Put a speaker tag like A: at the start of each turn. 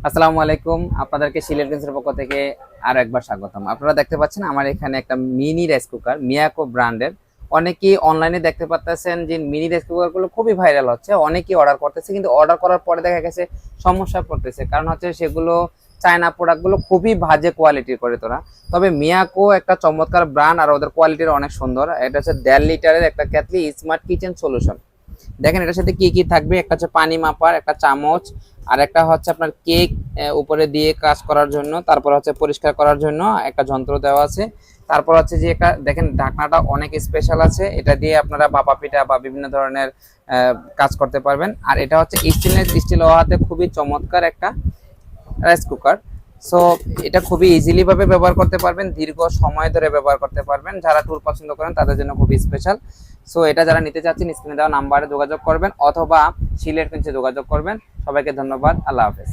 A: আসসালামু আলাইকুম, আপনাদেরকে সিলেট গেন্সের পক্ষ থেকে আরো একবার স্বাগতম। আপনারা দেখতে পাচ্ছেন আমার এখানে একটা মিনি রাইস কুকার, মিয়াকো ব্র্যান্ডের। অনেকেই অনলাইনে দেখতে পাচ্ছেন যে মিনি রাইস কুকার গুলো খুবই ভাইরাল হচ্ছে, অনেকেই অর্ডার করতেছে, কিন্তু অর্ডার করার পরে দেখা গেছে সমস্যা পড়তেছে। কারণ হচ্ছে সেগুলো চায়না প্রোডাক্ট গুলো খুবই বাজে কোয়ালিটির করে তোরা। তবে মিয়াকো একটা চমৎকার ব্র্যান্ড, আর ওদের কোয়ালিটির অনেক সুন্দর। এটা হচ্ছে 1.5 লিটারের একটা ক্যাটলি স্মার্ট কিচেন সলিউশন। দেখেন এটার সাথে কি কি থাকবে, একটা হচ্ছে পানি মাপার একটা চামচ, আর একটা হচ্ছে আপনার কেক উপরে দিয়ে কাজ করার জন্য, তারপর হচ্ছে পরিষ্কার করার জন্য একটা যন্ত্র দেওয়া আছে। তারপর হচ্ছে যে একটা দেখেন ঢাকনাটা অনেক স্পেশাল আছে, এটা দিয়ে আপনারা ভাপা পিঠা বা বিভিন্ন ধরনের কাজ করতে পারবেন। আর এটা হচ্ছে স্টিল হওয়াতে খুবই চমৎকার একটা রাইস কুকার। সো এটা খুবই ইজিলি ভাবে ব্যবহার করতে পারবেন, দীর্ঘ সময় ধরে ব্যবহার করতে পারবেন। যারা ট্যুর পছন্দ করেন তাদের জন্য খুবই স্পেশাল। সো এটা যারা নিতে চাচ্ছেন স্ক্রিনে দেওয়া নাম্বারে যোগাযোগ করবেন অথবা সিলেট কিনছে যোগাযোগ করবেন। সবাইকে ধন্যবাদ, আল্লাহ হাফেজ।